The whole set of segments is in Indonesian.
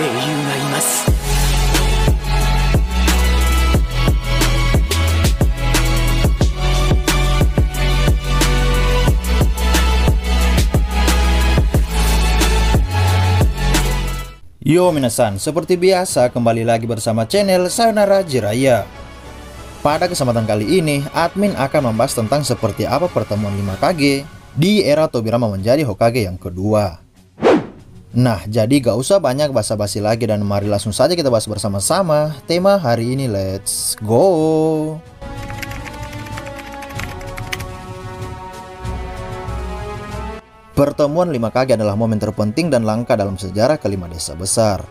英雄がいます。 Yo minasan, seperti biasa kembali lagi bersama channel Sayonara Jiraiya. Pada kesempatan kali ini, admin akan membahas tentang seperti apa pertemuan 5 Kage di era Tobirama menjadi Hokage yang kedua. Nah, jadi gak usah banyak basa-basi lagi dan mari langsung saja kita bahas bersama-sama tema hari ini, let's go! Pertemuan 5 Kage adalah momen terpenting dan langka dalam sejarah kelima desa besar.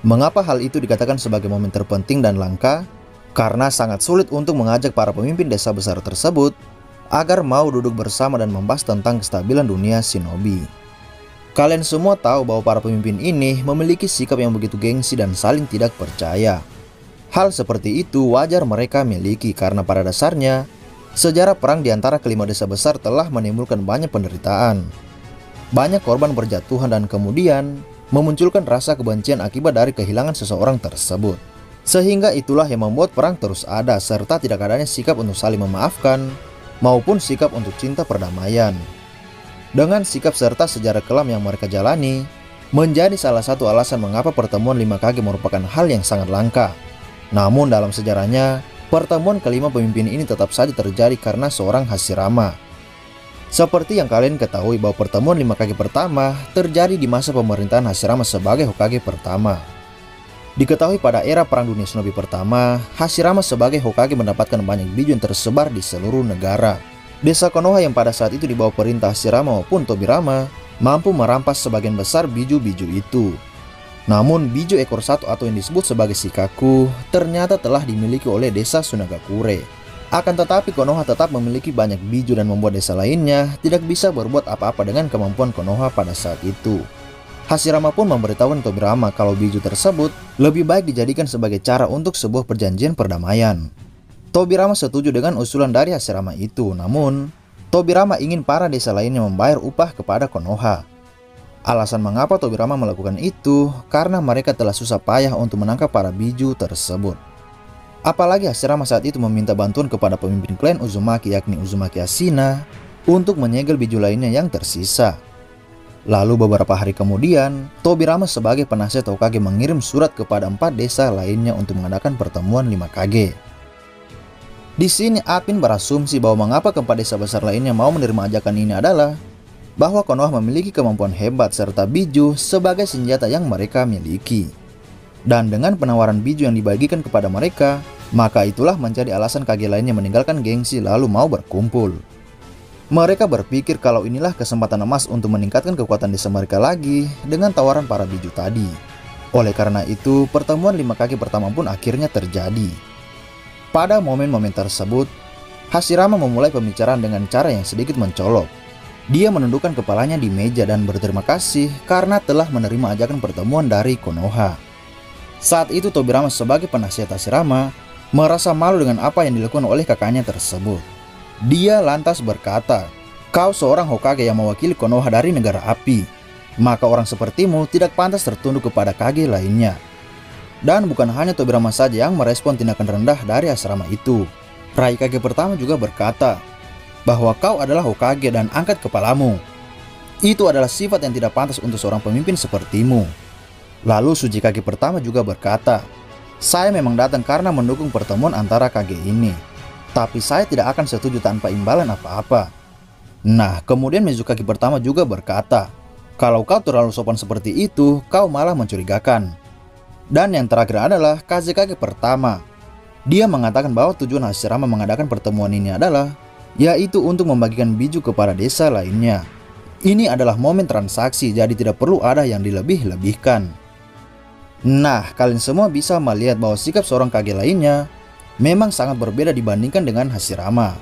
Mengapa hal itu dikatakan sebagai momen terpenting dan langka? Karena sangat sulit untuk mengajak para pemimpin desa besar tersebut agar mau duduk bersama dan membahas tentang kestabilan dunia shinobi. Kalian semua tahu bahwa para pemimpin ini memiliki sikap yang begitu gengsi dan saling tidak percaya. Hal seperti itu wajar mereka miliki karena pada dasarnya sejarah perang di antara kelima desa besar telah menimbulkan banyak penderitaan. Banyak korban berjatuhan dan kemudian memunculkan rasa kebencian akibat dari kehilangan seseorang tersebut. Sehingga itulah yang membuat perang terus ada serta tidak adanya sikap untuk saling memaafkan maupun sikap untuk cinta perdamaian. Dengan sikap serta sejarah kelam yang mereka jalani menjadi salah satu alasan mengapa pertemuan 5 Kage merupakan hal yang sangat langka. Namun dalam sejarahnya, pertemuan kelima pemimpin ini tetap saja terjadi karena seorang Hashirama. Seperti yang kalian ketahui bahwa pertemuan 5 Kage pertama terjadi di masa pemerintahan Hashirama sebagai Hokage pertama. Diketahui pada era Perang Dunia Shinobi pertama, Hashirama sebagai Hokage mendapatkan banyak biju yang tersebar di seluruh negara. Desa Konoha yang pada saat itu di bawah perintah Hashirama maupun Tobirama mampu merampas sebagian besar biju-biju itu. Namun biju ekor satu atau yang disebut sebagai Shikaku ternyata telah dimiliki oleh desa Sunagakure. Akan tetapi Konoha tetap memiliki banyak biju dan membuat desa lainnya tidak bisa berbuat apa-apa dengan kemampuan Konoha pada saat itu. Hashirama pun memberitahukan Tobirama kalau biju tersebut lebih baik dijadikan sebagai cara untuk sebuah perjanjian perdamaian. Tobirama setuju dengan usulan dari Hashirama itu, namun Tobirama ingin para desa lainnya membayar upah kepada Konoha. Alasan mengapa Tobirama melakukan itu karena mereka telah susah payah untuk menangkap para biju tersebut. Apalagi Hashirama saat itu meminta bantuan kepada pemimpin klan Uzumaki yakni Uzumaki Ashina untuk menyegel biju lainnya yang tersisa. Lalu beberapa hari kemudian, Tobirama sebagai penasihat Hokage mengirim surat kepada 4 desa lainnya untuk mengadakan pertemuan 5 Kage. Di sini admin berasumsi bahwa mengapa keempat desa besar lainnya mau menerima ajakan ini adalah bahwa Konoha memiliki kemampuan hebat serta biju sebagai senjata yang mereka miliki. Dan dengan penawaran biju yang dibagikan kepada mereka, maka itulah menjadi alasan Kage lainnya meninggalkan gengsi lalu mau berkumpul. Mereka berpikir kalau inilah kesempatan emas untuk meningkatkan kekuatan desa mereka lagi dengan tawaran para biju tadi. Oleh karena itu, pertemuan 5 Kage pertama pun akhirnya terjadi. Pada momen-momen tersebut, Hashirama memulai pembicaraan dengan cara yang sedikit mencolok. Dia menundukkan kepalanya di meja dan berterima kasih karena telah menerima ajakan pertemuan dari Konoha. Saat itu Tobirama sebagai penasihat Hashirama merasa malu dengan apa yang dilakukan oleh kakaknya tersebut. Dia lantas berkata, "Kau seorang Hokage yang mewakili Konoha dari negara api, maka orang sepertimu tidak pantas tertunduk kepada Kage lainnya." Dan bukan hanya Tobirama saja yang merespon tindakan rendah dari Hashirama itu. Rai Kage pertama juga berkata bahwa kau adalah Hokage dan angkat kepalamu. Itu adalah sifat yang tidak pantas untuk seorang pemimpin sepertimu. Lalu Suji Kage pertama juga berkata, "Saya memang datang karena mendukung pertemuan antara Kage ini. Tapi saya tidak akan setuju tanpa imbalan apa-apa." Nah, kemudian Mizukage pertama juga berkata, "Kalau kau terlalu sopan seperti itu, kau malah mencurigakan." Dan yang terakhir adalah Kazekage pertama. Dia mengatakan bahwa tujuan Hashirama mengadakan pertemuan ini adalah yaitu untuk membagikan biju kepada desa lainnya. Ini adalah momen transaksi, jadi tidak perlu ada yang dilebih-lebihkan. Nah, kalian semua bisa melihat bahwa sikap seorang Kage lainnya memang sangat berbeda dibandingkan dengan Hashirama.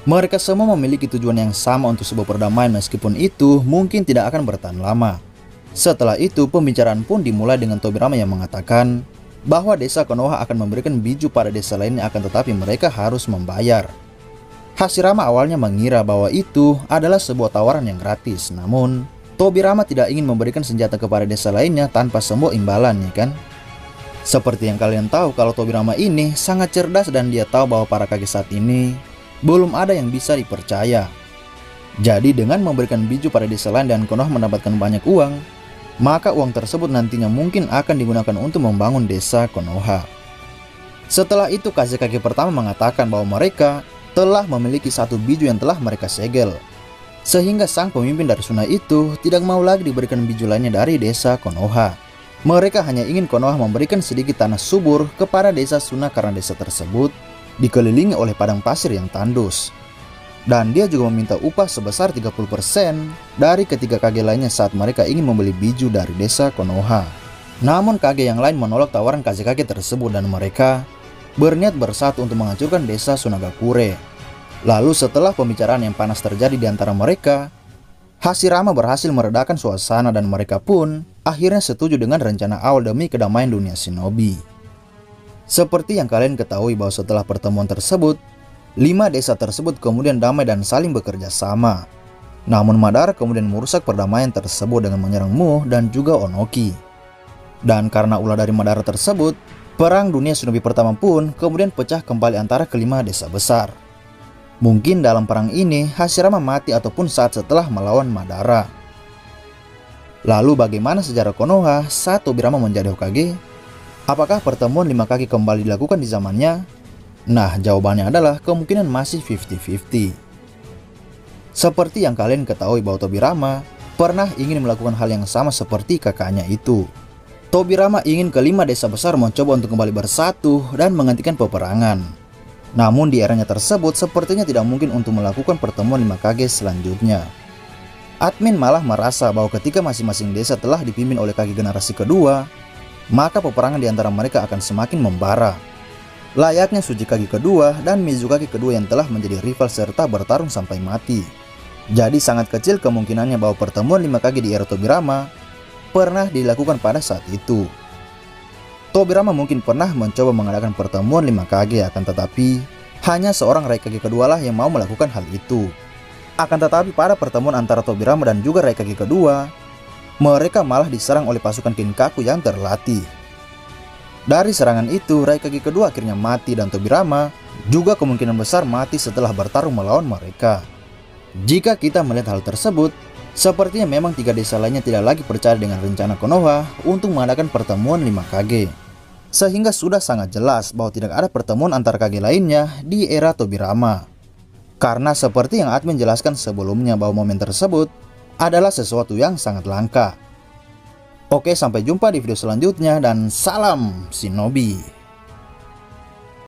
Mereka semua memiliki tujuan yang sama untuk sebuah perdamaian meskipun itu mungkin tidak akan bertahan lama. Setelah itu, pembicaraan pun dimulai dengan Tobirama yang mengatakan bahwa desa Konoha akan memberikan biju pada desa lainnya akan tetapi mereka harus membayar. Hashirama awalnya mengira bahwa itu adalah sebuah tawaran yang gratis, namun Tobirama tidak ingin memberikan senjata kepada desa lainnya tanpa semua imbalan, ya kan? Seperti yang kalian tahu kalau Tobirama ini sangat cerdas dan dia tahu bahwa para kage saat ini belum ada yang bisa dipercaya. Jadi dengan memberikan biju pada desa lain dan Konoha mendapatkan banyak uang, maka uang tersebut nantinya mungkin akan digunakan untuk membangun desa Konoha. Setelah itu Kazekage pertama mengatakan bahwa mereka telah memiliki satu biju yang telah mereka segel. Sehingga sang pemimpin dari Suna itu tidak mau lagi diberikan biju lainnya dari desa Konoha. Mereka hanya ingin Konoha memberikan sedikit tanah subur kepada desa Suna karena desa tersebut dikelilingi oleh padang pasir yang tandus. Dan dia juga meminta upah sebesar 30% dari ketiga kage lainnya saat mereka ingin membeli biju dari desa Konoha. Namun kage yang lain menolak tawaran Kazekage tersebut dan mereka berniat bersatu untuk menghancurkan desa Sunagakure. Lalu setelah pembicaraan yang panas terjadi di antara mereka, Hashirama berhasil meredakan suasana dan mereka pun akhirnya setuju dengan rencana awal demi kedamaian dunia shinobi. Seperti yang kalian ketahui bahwa setelah pertemuan tersebut, 5 desa tersebut kemudian damai dan saling bekerja sama. Namun Madara kemudian merusak perdamaian tersebut dengan menyerang Mu dan juga Onoki. Dan karena ulah dari Madara tersebut, perang dunia shinobi pertama pun kemudian pecah kembali antara kelima desa besar. Mungkin dalam perang ini Hashirama mati ataupun saat setelah melawan Madara. Lalu bagaimana sejarah Konoha saat Tobirama menjadi Hokage? Apakah pertemuan 5 kage kembali dilakukan di zamannya? Nah, jawabannya adalah kemungkinan masih 50-50. Seperti yang kalian ketahui bahwa Tobirama pernah ingin melakukan hal yang sama seperti kakaknya itu. Tobirama ingin kelima desa besar mencoba untuk kembali bersatu dan menghentikan peperangan. Namun di eranya tersebut sepertinya tidak mungkin untuk melakukan pertemuan 5 kage selanjutnya. Admin malah merasa bahwa ketika masing-masing desa telah dipimpin oleh kage generasi kedua, maka peperangan di antara mereka akan semakin membara. Layaknya Tsuchikage kedua dan Mizukage kedua yang telah menjadi rival serta bertarung sampai mati. Jadi sangat kecil kemungkinannya bahwa pertemuan 5 kage di era Tobirama pernah dilakukan pada saat itu. Tobirama mungkin pernah mencoba mengadakan pertemuan 5 kage, akan tetapi hanya seorang Raikage kedua lah yang mau melakukan hal itu. Akan tetapi pada pertemuan antara Tobirama dan juga Raikage kedua, mereka malah diserang oleh pasukan Kinkaku yang terlatih. Dari serangan itu, Raikage kedua akhirnya mati dan Tobirama juga kemungkinan besar mati setelah bertarung melawan mereka. Jika kita melihat hal tersebut, sepertinya memang 3 desa lainnya tidak lagi percaya dengan rencana Konoha untuk mengadakan pertemuan 5 kage. Sehingga sudah sangat jelas bahwa tidak ada pertemuan antar kage lainnya di era Tobirama. Karena seperti yang admin jelaskan sebelumnya bahwa momen tersebut adalah sesuatu yang sangat langka. Oke, sampai jumpa di video selanjutnya dan salam shinobi.